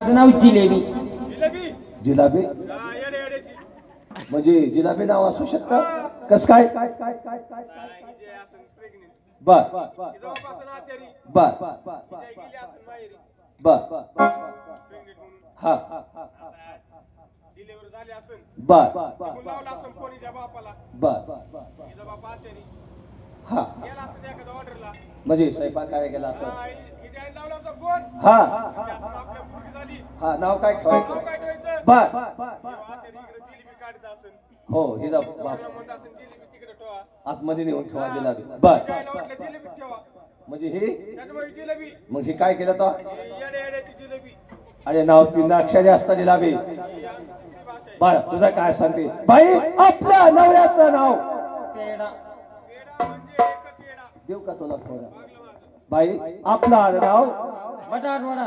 नाव जिलेबी. जिलाबी म्हणजे जिलाबी नाव असू शकतं. कस काय? बर बर बर हा बर बर हा म्हणजे स्वयंपाक काय गेला असं. हा हा नाव काय ठेवायचं. बर हो हिरा आतमध्ये नेऊन ठेवा जिलाबी. बर म्हणजे हे मग हे काय केलं तो. अरे नाव 3 अक्षरी असतं जिलाबी. बर तुझं काय सांगते बाई. आपल्या नवऱ्याचं नाव देऊ का तुला थोडं. बाई आपलं नाव बटाटवडा.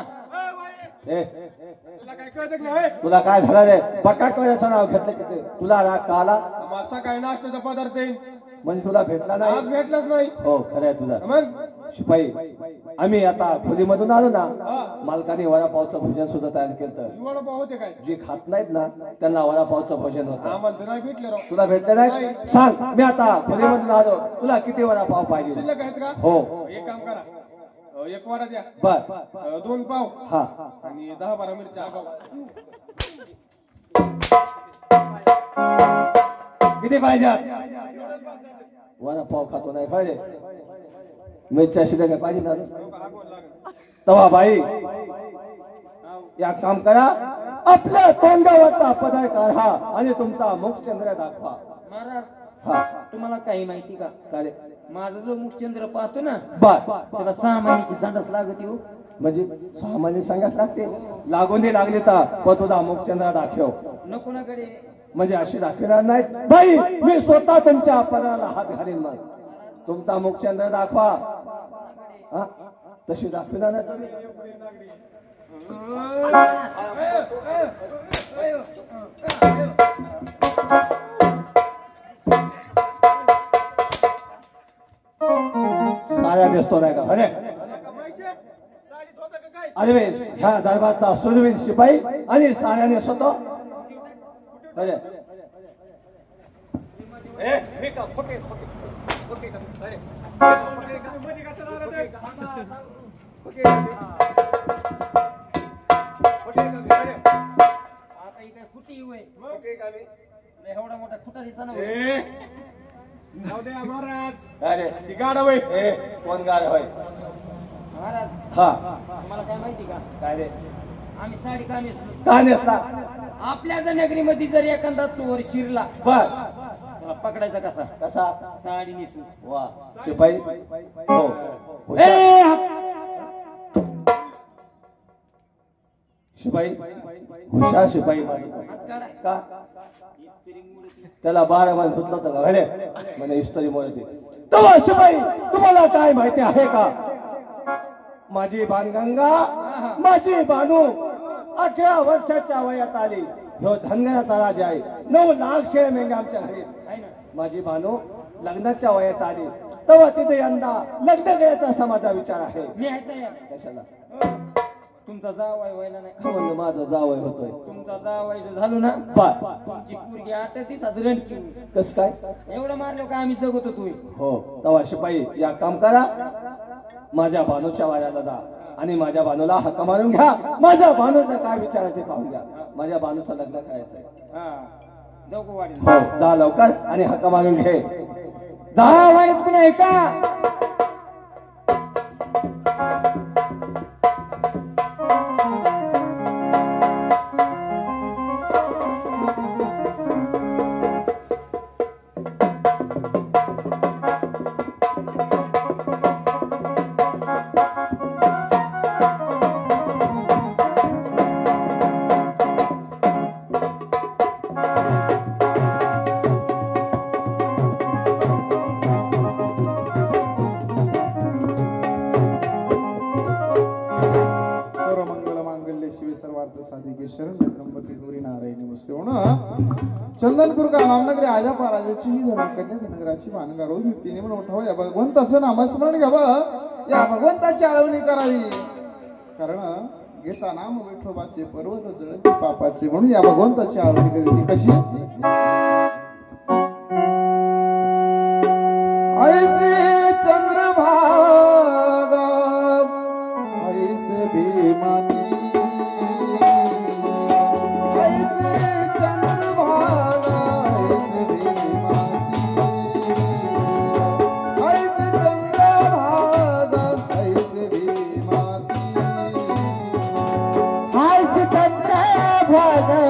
तुला काय झालं रे. बटाटवड्याचं नाव घेतलं की तुला राग का आला. मासा काय नाश्त्याचा पदार्थ आहे म्हणजे तुला भेटला नाही. आज भेटलाच नाही. हो खरं आहे तुझं. मग शिपाई आम्ही आता खोलीमधून आलो ना. मालकाने वडापावचं भोजन सुद्धा तयार केलं. वडापाव होते काय. जे खात नाहीत ना त्यांना वडापावचं भोजन होतं. आम्हाला तर नाही भेटले राव. तुला भेटले नाही. सांग मी आता खोलीमधून आलो. तुला किती वडापाव पाहिजे. शिल्लक आहेत का. हो एक काम करा. एक वडा द्या. बर 2 पाव हा आणि 10-12 मिरच्या. किती पाहिजे. वडापाव खातो नाही पाहिजे. मिरच्या शिल्लक पाहिजे ना. तवा बाई या काम करा. आपल्या तोंडावरचा पदर काढा आणि तुमचा मुखचंद्र दाखवा. महाराज हा तुम्हाला काही माहिती का. काय माझा जो मुखचंद्र पाहतो ना बर त्याला 6 महिन्याची संडास लागते हो. म्हणजे सामान्य सांगाच लागते. लागून नाही लागले तर पण तुझा मुखचंद्र दाखव. नको ना कडे म्हणजे अशी दाखवणार नाही. बाई मी स्वतः तुमच्या पदाला हात घालीन. मग तुमचा मुखचंद्र दाखवा. हा तशी दाखवणार नाही तुम्ही. साऱ्या दिसतो नाही का. अरे अरे ह्या दरबारचा सुरवीर शिपाई आणि साऱ्याने स्वतः. अरे एवढा मोठा खुटा दिसा ना. अरे ती गाडा होय. कोण गाड होय. महाराज हा तुम्हाला काय माहिती का. काय रे. आम्ही साडी का नेसलो. का नेसला. आपल्या जर नगरीमध्ये जर एखादा चोर शिरला बर त्याला पकडायचा कसा. कसा. साडी नेसू. वा शिपाई हो शिपाई हुशार शिपाई. का त्याला 12 महिने सुटलं होतं का. अरे म्हणे इस्त्री मोडते. तेव्हा शिपाई तुम्हाला काय माहिती आहे का. माझी बाणगंगा माझी बानू 18 वर्षाच्या वयात आली. ह्यो धनगराचा राजा आहे. 9 लाख शेळ मेंढ्या आमच्या घरी. माझी बानू लग्नाच्या वयात आली तेव्हा तिथे यंदा लग्न करायचा माझा विचार आहे. मी आहे तयार. कशाला. तुमचा जावाय व्हायला नाही. म्हणलं माझा जावई होतोय. तुमचा जावाय जर झालो ना तुमची पोरगी 8 दिवसात रणकी. कस काय. एवढं मारलो का आम्ही जगतो तुम्ही. हो तेव्हा शिपाई या काम करा. माझ्या भानूच्या वाड्याला जा आणि माझ्या भानूला हक्क मारून घ्या. माझ्या भानूचा काय विचार आहे ते पाहून घ्या. माझ्या भानूचं लग्न करायचं आहे. हो जा लवकर आणि हक्क मारून घे. जा वाड्यात पण आहे का. चंदनपूर का नामनगरी आजा महाराजाची ही धर्मकन्या धनगराची मानगार होती. तिने म्हणून उठावं या भगवंताचं नामस्मरण घ्यावं. या भगवंताची आळवणी करावी. कारण घेता नाम विठोबाचे पर्वत जळती पापाचे म्हणून या भगवंताची आरती करीत कशी ऐसे चंद्रभागा ऐसे भीमाती ऐसे चंद्रभागा ऐसे भीमाती ऐसे चंद्रभागा ऐसे भीमाती ऐसे चंद्रभागा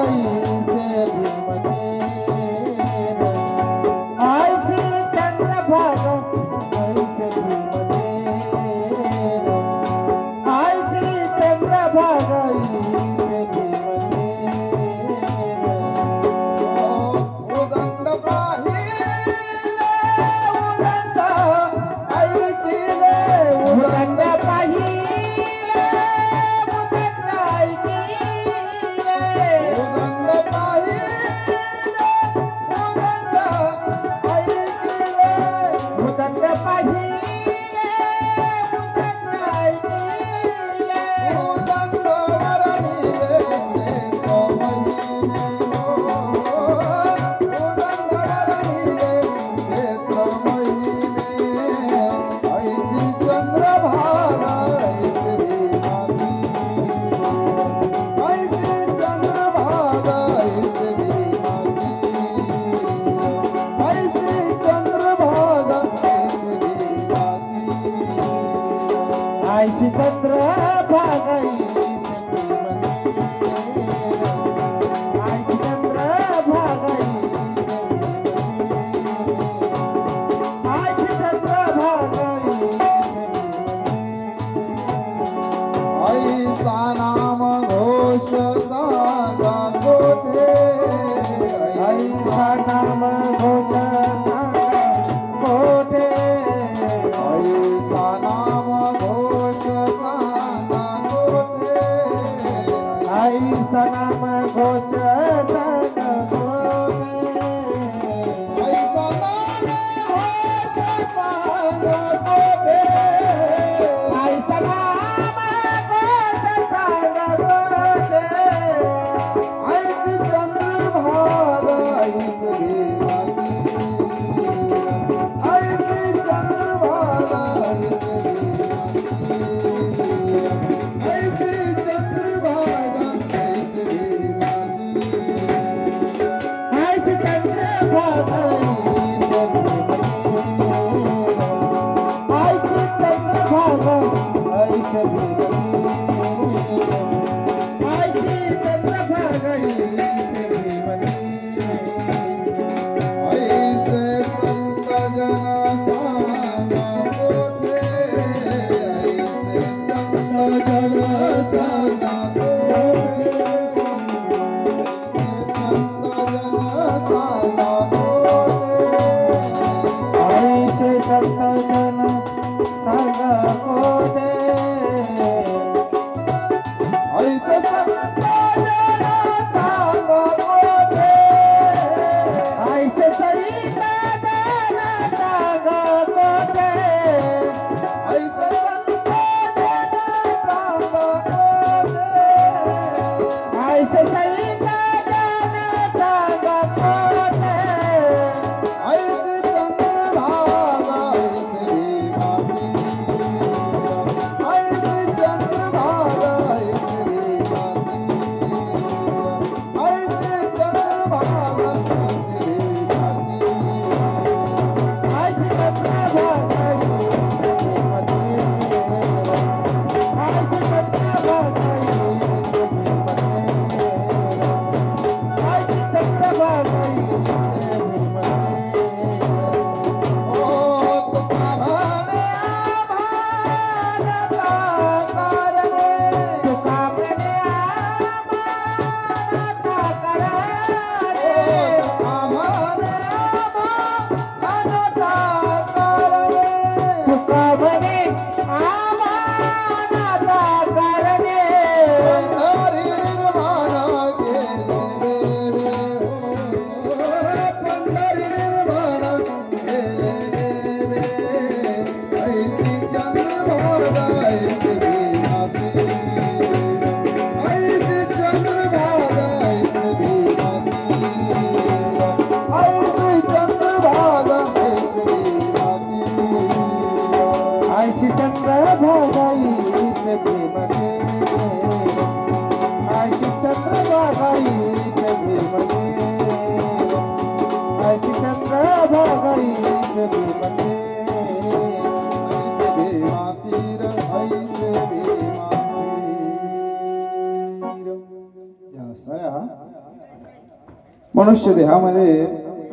मनुष्य देहामध्ये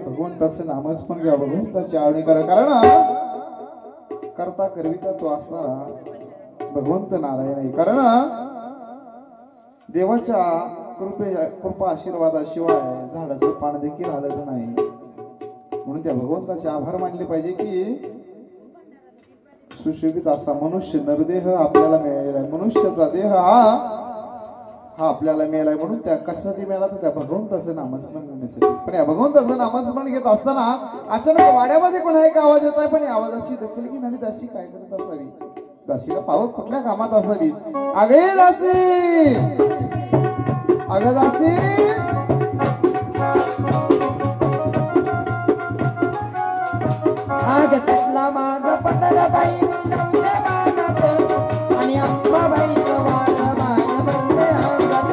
भगवंताचं नामस्मरण घ्या, भगवंताची आळणी करा. कारण करता करविता तो असणारा भगवंत नारायण आहे. कारण देवाच्या कृपा आशीर्वादाशिवाय झाडाचं पान देखील हलत नाही. म्हणून त्या भगवंताचे आभार मानले पाहिजे की सुशोभित असा मनुष्य नरदेह आपल्याला मिळालेला आहे. मनुष्याचा देह हा आपल्याला मिळालाय. म्हणून त्या कशासाठी मिळाला तर त्या भगवंताचं नामस्मरण करण्यासाठी. पण या भगवंताचं नामस्मरण घेत असताना अचानक वाड्यामध्ये कोणा एक आवाज येत आहे. पण या आवाजाची दखल की नाही दासी काय करत असावी, दासीला पावत कुठल्या कामात असावी. अगे दासी, अगं दासी, आग तसला माझा पतरबाई नवऱ्या बागात आणि अंबाबाईचं वार माझ्या भरले अंगात.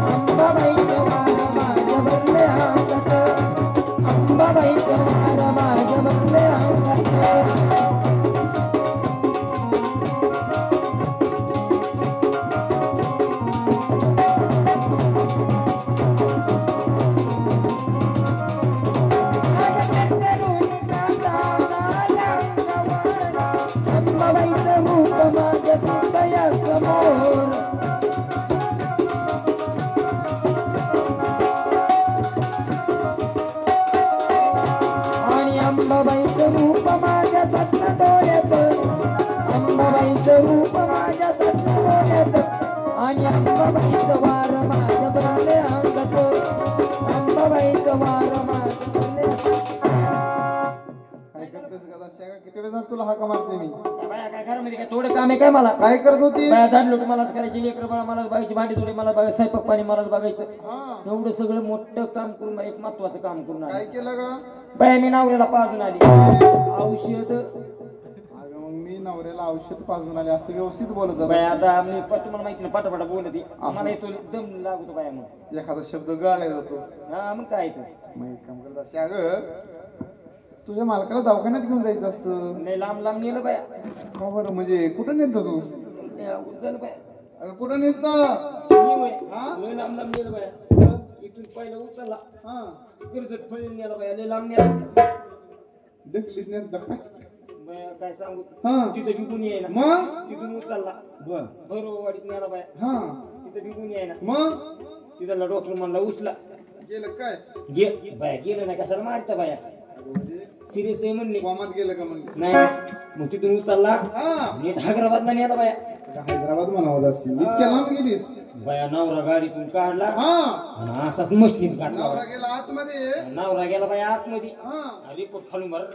अंबाबाईचं वार माझ्या भरले अंगात. अंबाबाईचं वार माझ्या भरले अंगात. अंबाबाईचं रूप माझ्या सत्न डोळ्यात. अंबाबाईचं रूप माझ्या सत्न डोळ्यात आणि अंबाबाईचं वार माझ्या भरले अंगात. अंबाबाईचं वार माझ्या भरले अंगात. काय करतेस का दासी? अगं किती वेळ झाला तुला हाका मारते मी. बाया काय घरामध्ये काय थोडं काम आहे काय मला? काय करत होती? बाया झाड लोट मलाच करायची, लेकरं बाळा मलाच बघायची, भांडी थोडी मला बघायचं, स्वयंपाक पाणी मलाच बघायचं. एवढं सगळं मोठं काम करून एक महत्वाचं काम करून काय आली. केलं ग? बाया मी नवऱ्याला पाजून आली औषध. अगं मग मी नवऱ्याला औषध पाजून आले असं व्यवस्थित बोलत बाया होता. आता मी तुम्हाला माहिती ना पटापटा बोलत मला येतो दम लागतो बाया. मग एखादा शब्द गाळायला जातो. हा मग काय येतो मग एक काम करत असे. अगं तुझ्या मालकाला दवाखान्यात घेऊन जायचं असतं. नाही लांब लांब नेलं बाया. का बरं? म्हणजे कुठं नेत तू? उचल बाया. अगं कुठं नेत? मी होय. लय लांब लांब नेलं बाया. इथून पहिला उचलला कर्जत फळी नेला बाया. लय लांब नेला. ढकलीत नेत बाया काय सांगू हा. तिथं विकून यायला. मग तिथून उचलला बर भैरवाडीत नेला बाया. हा. तिथं विकून यायला. मग तिथला डॉक्टर म्हणला उचला. गेलं काय? बाया गेलं नाही कशाला मारता बाया. सिरियस आहे म्हणले. कोमात गेलं का म्हणले? नाही मग तिथून उचलला नीट हैदराबादला नेला बाया. हैदराबाद म्हणावं असेल. इतक्या लांब गेलीस? बाया नवरा गाडीतून काढला हा. आणि असाच मशीनीत घातला. नवरा गेला आतमध्ये. नवरा गेला बाया आतमध्ये. हा. रिपोर्ट खालून भर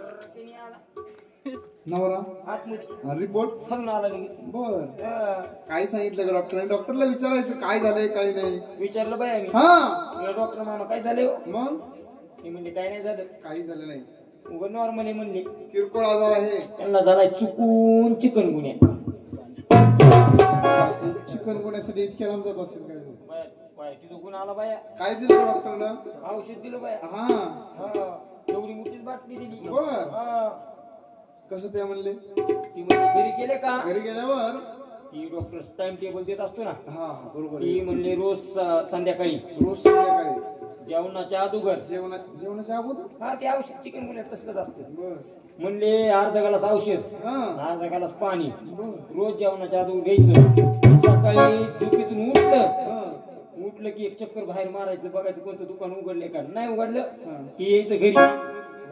नवरा आतमध्ये रिपोर्ट खालून आला लगेच. बर. काय सांगितलं का डॉक्टरने? डॉक्टरला विचारायचं काय झालंय काय नाही. विचारलं बाया मी. हा. डॉक्टर मामा काय झाले? मग मी म्हणले काय नाही झालं, काही झालं नाही. उघड नॉर्मल आहे म्हणले. किरकोळ आजार आहे. त्यांना झालाय चुकून चिकनगुन्या. चिकन गोण्यासाठी इतक्या लांब जात असेल काय? तिथं गुण आला बाया. काय दिलं डॉक्टरनं? औषध दिलं बाया. हा. एवढी मोठीच बाटली दिली. बर. कसं ते म्हणले? ती म्हणजे घरी गेले का घरी गेल्यावर ती डॉक्टर टाइम टेबल देत असतो ना. हा बरोबर. ती म्हणले रोज संध्याकाळी रोज संध्याकाळी जेवणाच्या अगोदर जेवणाच्या अगोदर हा ते औषध चिकन गुन्ह्यात तसलंच असतं. बर. म्हणले अर्धा ग्लास औषध, हा. अर्धा ग्लास पाणी रोज जेवणाच्या अगोदर घ्यायचं. सकाळी झोपेतून उठलं की एक चक्कर बाहेर मारायचं, बघायचं कोणतं दुकान उघडलंय का. नाही उघडलं की यायचं घरी.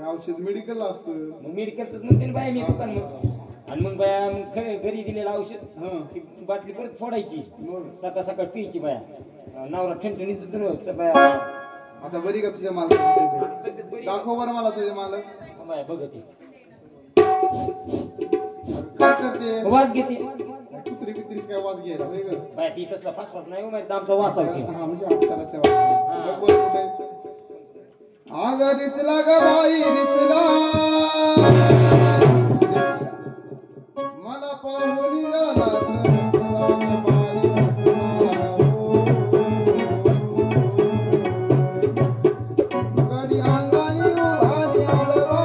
औषध मेडिकलला असतं. मग मेडिकलच म्हणते ना बाया मी दुकान. मग आणि मग बाया मग घरी दिलेलं औषध ती बाटली परत फोडायची. सकाळ सकाळ पियची बाया. नवरा ठणठणीत बाया. आता बरी का तुझ्या मालक? दाखव बरं मला तुझे मालक. बाया बघते काय करते? वास घेते. कुत्री कित्रीस काय वास घ्यायला बाया. ती तसला फास नाही हो माहिती आमचा वास होती. हा म्हणजे अवताराच्या वास. बरं कुठे? आग दिसला ग बाई दिसला मला पाहुणी आला दिसला बाई दिसला. गाडी अंगानी उभारी आडवा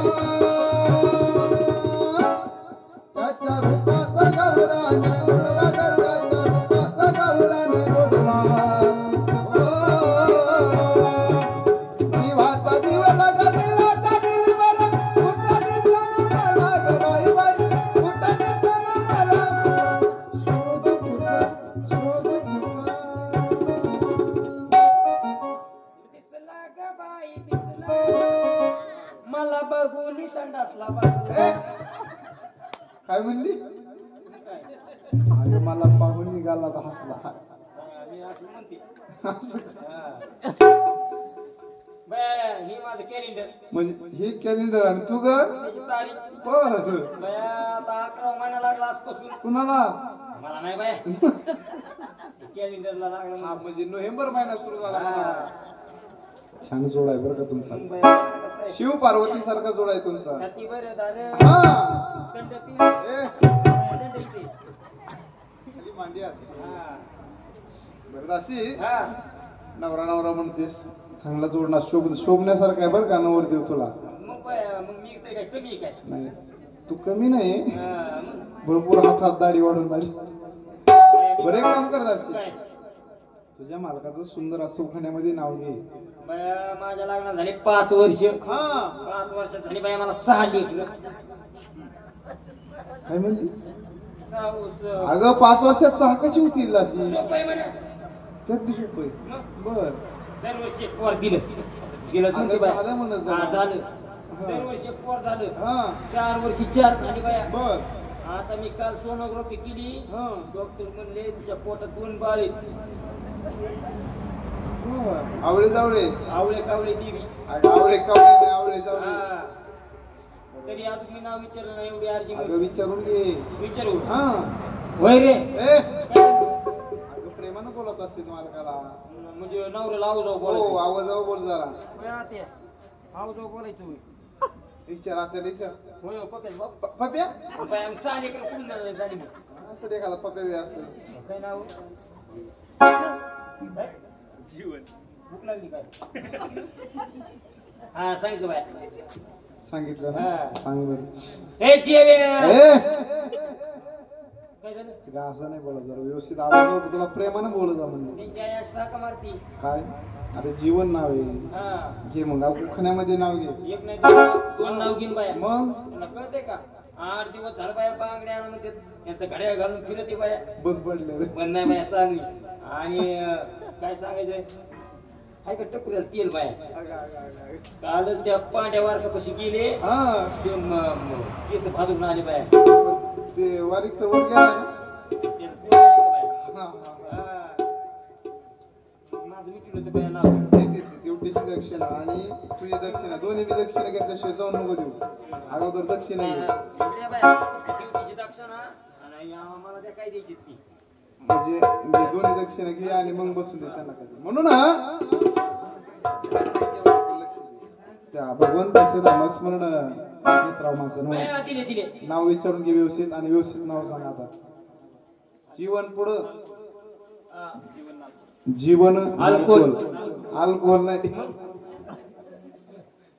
त्याच्या रूपात गौराने उडवा त्याच्या रूपात गौराने उडवा. संडासला बसला. ए, काय म्हणली अरे मला पाहून निघाला तर हसला मी असं म्हणते. असं. बया हे माझं कॅलेंडर, म्हणजे हे कॅलेंडर आणि तू ग त्याची तारीख. बर बया आता 11 महिना लागला आजपासून. कुणाला मला नाही बाया. कॅलेंडरला लागला हा म्हणजे नोव्हेंबर महिना सुरू झाला हा. म्हणा. छान जोड आहे बरं का तुमचा बया, कसं आहे? शिव पार्वती सारखा जोड आहे तुमचा छाती बरं दार हा दंड पी ए, दंड इथे. ही मांडी असते हा. बरं अशी हा. नवरा नवरा म्हणतेस चांगला जोडणार शोभण्यासारखा आहे बरं का नवरदेव तुला मग बया मग मी तर काय कमी आहे काय? नाही तू कमी नाही हा, मग भरपूर हातात दाढी वाढून माझी बरे काम करत असते काय? तुझ्या मालकाचं सुंदर असं उखाण्यामध्ये नाव घे बया माझ्या लग्नात झाले 5 वर्ष. हा 5 वर्षात झाली बाया मला 6 लेकरं. काय म्हणली 6 वर्ष. अगं 5 वर्षात 6 कशी होतील अशी सोपं आहे म्हणा. त्यात बी सोपं आहे. मग बर दरवर्षी एक पोर दिलं अगं, म्हणते बाया. झालं म्हणत जरा. हा, झालं. हा. दरवर्षी एक पोर झालं. हा 4 वर्षी 4 झाली बाया. बर आता मी काल सोनोग्राफी केली. हा डॉक्टर म्हणले तुझ्या पोटात 2 बाळ आहेत. बर आवळे जावळे आवळे कावळे देवी. अगं, आवळे कावळे नाही, आवळे जावळे हा. तरी अजून मी नाव विचारलं नाही, एवढी अर्जी अगं विचारून घे विचारू. हा होय रे. ए काय? अगं प्रेमानं बोलत असते मालकाला म्हणजे नवऱ्याला आऊ जाऊ हो बोलायचं. आवाज बोल जरा होय आत्या. आऊ जाऊ बोलायचं होय. विचार आता विचार होय हो, पकड बाप. पप्या बाया मग 6 लेकरं कुठून झाली मी? असं एखादा पप्या बी असं काय नाव? काय? जीवन. भूक लागली काय? हा सांगितलं बाया. सांगितलं ना हा. सांग बरं ए जेवे. ए काय झालं? तुला असं नाही बोलत जरा व्यवस्थित आवाज नको, तुला प्रेमानं बोलत जा म्हणजे त्यांची आई अशी साका मारती. काय अरे जीवन नाव आहे हा. घे मग उखाण्यामध्ये नाव घे एक नाही 2 नाव घेऊन बाया. मग त्यांना कळतंय का? 8 दिवस झालं बाया बांगड्या आणून ते त्यांचं घड्याळ घालून फिरते बाया. बंद पडले रे पण नाही बाया चालू आहे. आणि काय सांगायचंय काय का टक्कू झालं तेल बाया. कालच त्या पांड्या वारका कशी गेले हा ते केस भाजून आले बाया. ते वारीक तर वर गेला ना ते पोरं नाही का बाया? हा, हा, हा. हा. माझं विचारलं होतं बाया नाव. ते ड्युटीची दक्षिणा आणि तुझी दक्षिणा दोन्ही बी दक्षिणा घेतल्याशिवाय जाऊन नको देऊ अगोदर दक्षिणा घे इकडे बाया ड्युटीची दक्षिणा आणि आम्हाला त्या काय द्यायची ती. म्हणजे दोन्ही दक्षिणा घे आणि मग बसून दे त्यांना कधी म्हणून हा त्या भगवंताचं नामस्मरण घेत राव माझं बाया दिले दिले. नाव विचारून घे व्यवस्थित आणि व्यवस्थित नाव सांग आता जीवन पुढं जीवन अल्कोहोल. अल्कोहोल नाही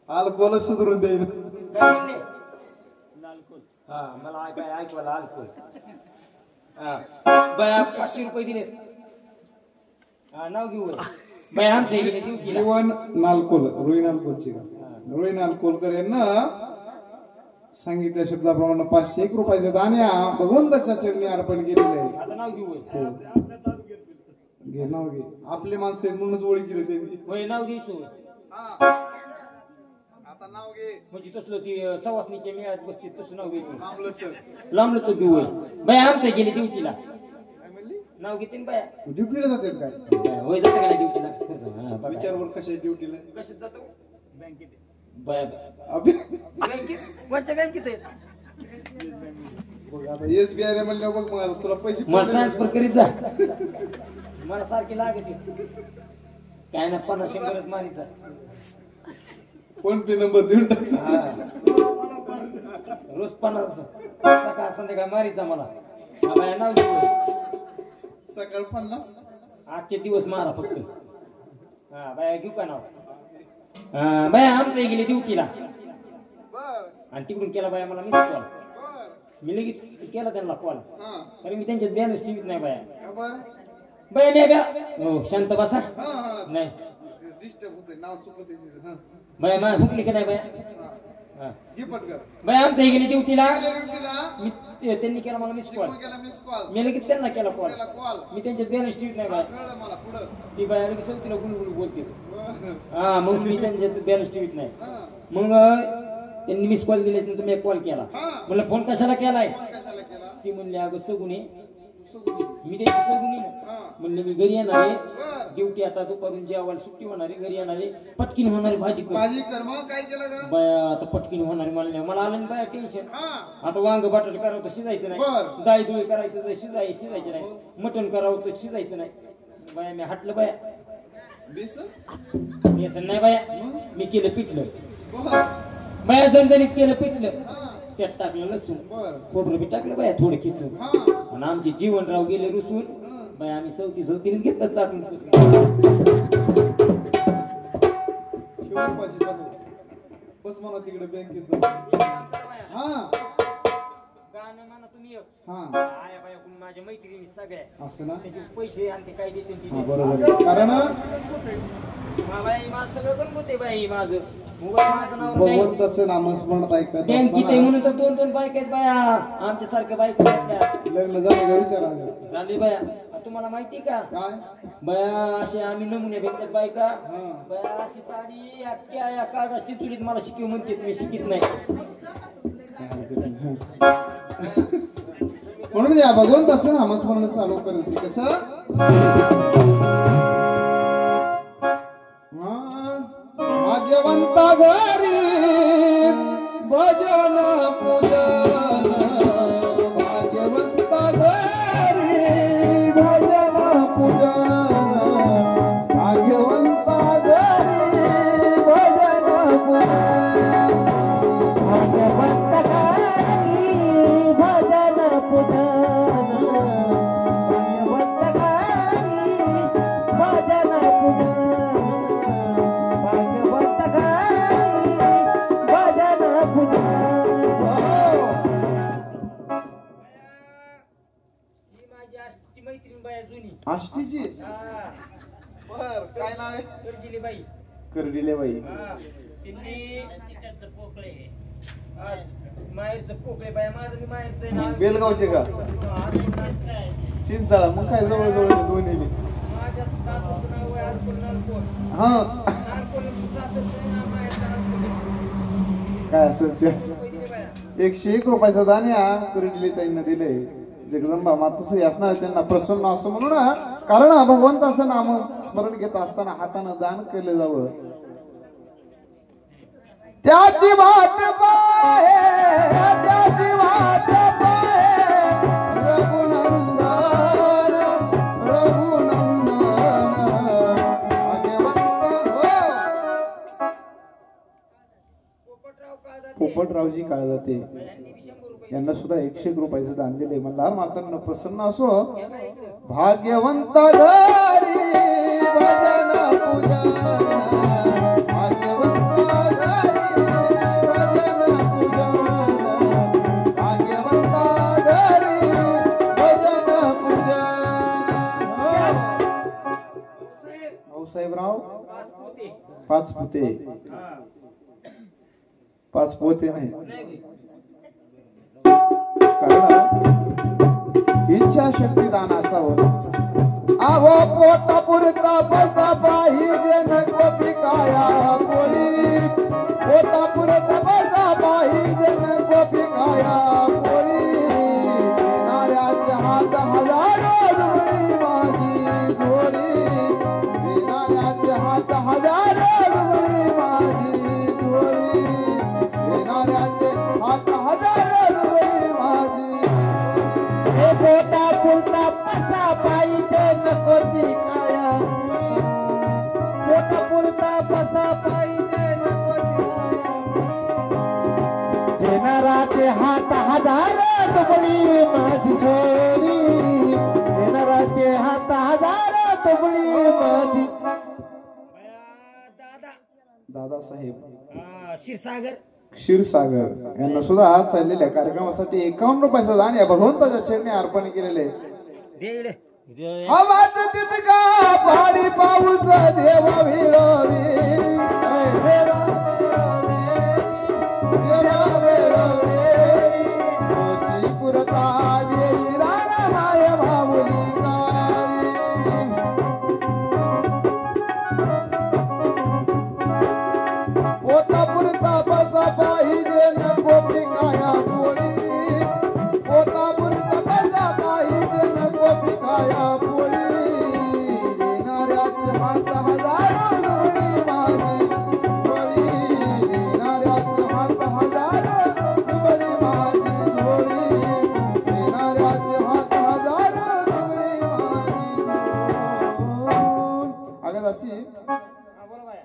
अल्कोहोल सुधरून देईल काय म्हणले? लालकोल. हा मला काय ऐकवायला अल्कोहोल. हा बाया 500 रुपये दिले. हा नाव घेऊ बाया आमच्या इकडे देऊ की. जीवन नालकोल रोहिण नालकोलची का रोहिण नालकोलकर यांना सांगितल्या शब्दाप्रमाणे 501 रुपयाचे दाण्या भगवंताच्या चरणी अर्पण केलेले आहे आता नाव घेऊ होय. हो. घे नाव घे आपले माणसं आहेत म्हणूनच ओळख केली त्यांनी होय नाव घ्यायचं होय. आता नाव घे म्हणजे तसलं ती सवासनीच्या मेळ्यात बसते तसं नाव घ्यायचं. थांबलं चल लांबलं तो घेऊ होय. बाया आमच्या गेली ड्युटीला. काय म्हणली नाव घेते ना बाया. ड्युटीला जातात काय होय जातं का नाही ड्युटीला? हा, बघा. विचारवर कशा ड्युटीला कशात जातो? बँकेत. बाया अभि बँकेत कोणत्या बँकेत आहे? बघ आता SBI म्हणल्यावर बघ मग आता तुला पैसे मला ट्रान्सफर करीत जा. मला सारखी लागत काय ना 50-100 मारीचा. फोन पे नंबर देऊन टाक हा. रोज 50 सकाळ संध्याकाळ मारीचा मला. हा बाया नाव घेऊ. सकाळ 50 आजचे दिवस मारा फक्त. हा बाया घेऊ का नाव? हा बाया आमचं गेली ड्युटीला बर आणि तिकडून केला बाया मला मिस कॉल. बर मी लगेच केला त्यांना कॉल. हा अरे मी त्यांच्यात बॅलन्स टीव्हीत नाही बाया. का बर बाया मी ब्या हो शांत बसा. हा हा नाही डिस्टर्ब होतंय नाव चुकत आहे बाया मा हुकली का नाही बाया? हा. घे पटकन बाया आमच्या गेली ड्युटीला. ड्युटीला मी त्यांनी केला मला मिस कॉल. गेला मिस कॉल मी लगेच त्यांना केला कॉल. केला कॉल मी त्यांच्यात बॅलन्स टीव्हीत नाही बाया. कळलं मला पुढं ती बाया लगेच तिला गुलगुल बोलते. बर हा मग मी त्यांच्यात बॅलन्स टीव्हीत नाही. हा मग त्यांनी मिस कॉल दिले तुम्ही एक कॉल केला. म्हणलं फोन कशाला केलाय? कशाला केला? ती म्हणले अगं सगुणे. सुगुणी. मी त्याची सगुणी हा. म्हणले मी घरी येणार आहे, बर. ड्युटी आता दुपारून जेवायला सुट्टी होणार आहे, घरी येणार आहे, पटकीन होणारी भाजी कर. भाजी कर. मग काय केलं का? बाया आता पटकीन होणारी मला आलं ना बाया टेन्शन. हा. आता वांग बटाटे करावं तर शिजायचं नाही, बर. डाळी दुळी करायचं तर शिजायचं नाही, मटण करावं तर शिजायचं नाही. बाया मी हटलं बाया, बेसन नाही बाया, मी केलं पिठलं. बर. बाया जणजणीत केलं पिठलं, हा. त्यात टाकलं लसूण, बर. खोबरं बी टाकलं बाया थोडं किसून. हा. आणि आमचे जीवनराव गेले रुसून. बाया आम्ही सवतीनेच घेतलं चाटून पुसून. ठेवून पाहिजे तसं. बस मला तिकडे बँकेत हा. गाणं म्हणा तुम्ही एक. हा. आया बाया कोण माझ्या मैत्रिणी सगळ्या असं ना. त्याचे पैसे आणि ते काय देते हा, बरोबर. कारण बाई माझं सगळं गणपती बाई माझं मोबाईल माझं नाव नाही. भगवंताचं नामस्मरण ऐकत बँकेत आहे म्हणून तर दोन दोन बायका आहेत बाया आमच्या सारख्या बायका लग्न झालं का विचारा झाली बाया. तुम्हाला माहिती का काय? बाया असे आम्ही नमुने भेटतात बायका. हा. बाया अशी साडी अख्ख्या या कागदाची तुलीत मला शिकव म्हणते, मी शिकित नाही. म्हणून या भगवंताचं नामस्मरण चालू करत होती. कसं भाग्यवंता घरी भजन पूजन. भाग्यवंता घरी भजन पूजन. भाग्यवंता घरी भजन पूजन. भाग्यवंता घरी भजन पूजन. भाग्यवंता घरी भजन पूजन. भाग्यवंता घरी भजन पूजन. ही माझी आष्टीची मैत्रीण बाया जुनी. आष्टीची. हा. बर. काय नाव आहे? कर्जिली बाई. करडिले बाई. हा. त्यांनी तिकडचं पोकळे. हा. माहेरचं पोकळे बाया माझं मी माहेरचं नाव. बेलगावचे का? चिंचाळा. मग काय जवळ जवळ दोन्ही बी. माझ्या सासूचं नाव आहे अल्कोल नालकोल. हा. नालकोल सासूचं नाव माहेरचं अल्कोल. काय असेल ते असं. दिले बाया. 101 रुपयाचा दाण्या करडिले ताईंना दिले. जगदंबा मातुश्री असणार त्यांना प्रसन्न असं म्हणून, कारण भगवंताचं नाम स्मरण घेत असताना हातानं दान केलं जावं. त्याची वाट पाहे, त्याची वाट पाहे रघुनंदन, रघुनंदन. पोपटरावजी काळजाते यांना सुद्धा 101 रुपयाचं दान दिले. मला मातांना प्रसन्न असो. भाग्यवंत घरी भजन पूजन. भाग्यवंत घरी भजन पूजन. भाग्यवंत घरी भजन पूजन. भाऊसाहेबराव पाचपुते. पाचपोते नाही, कारण इच्छा शक्ती दान असावं. आवो पोटा पुरता बसा पाहिजे नको पिकाया पोळी. पोटा पुरता बसा पाहिजे नको पिकाया पोळी. देणाऱ्याचे हात हजारो रुपये माझी जोडी. देणाऱ्याचे हात हजारो रुपये माझी जोडी. देणाऱ्याचे हात हजारो रुपये माझी. हे पोटा पुरता बसा पाहिजे नको पिकाया. पोटा पुरता बसा पाहिजे नको पिकाया. देणाराचे हात हजारो रुपये माझी जोडी. देणाराचे हात हजारो रुपये माझी. दादासाहेब क्षीरसागर क्षीरसागर यांना सुद्धा आज चाललेल्या कार्यक्रमासाठी 51 रुपयाचा दान या भगवंताच्या चरणी अर्पण केलेले. आवाज तितका पाणी पाऊस देव विळवी. देवा विळवी. तुझी पुरता देई रान माय माऊली काळी. पोटा पुरता बसा पाहिजे हजारो दुबळी माझी झोळी देणाऱ्याचे हात हजारो दुबळी माझी झोळी देणाऱ्याचे हात हजारो दुबळी माझी झोळी. अगं दासी, हा, बोला बाया.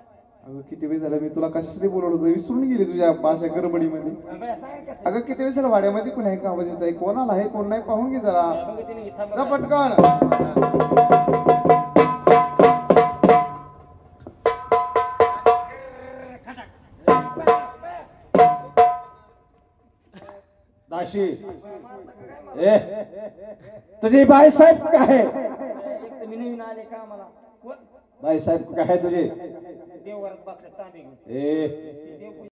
अगं किती वेळ झाला मी तुला कशासाठी बोलवलं होतं, विसरून गेली तुझ्या अशा गडबडीमध्ये. बाया, सांगा कसं. अगं किती वेळ झाला वाड्यामध्ये कोण आहे का आवाज येत आहे, कोणाला आहे कोण नाही पाहून घे जरा. बघा तिने इथं जा बघा. पटकन. दाशी ए तुझी बाईसाहेब काय आहे? एक तर मी नवीन आले का मला कोण बाईसाहेब काय आहे तुझी? देवघरात बसले तांबे घेऊन ए ते देव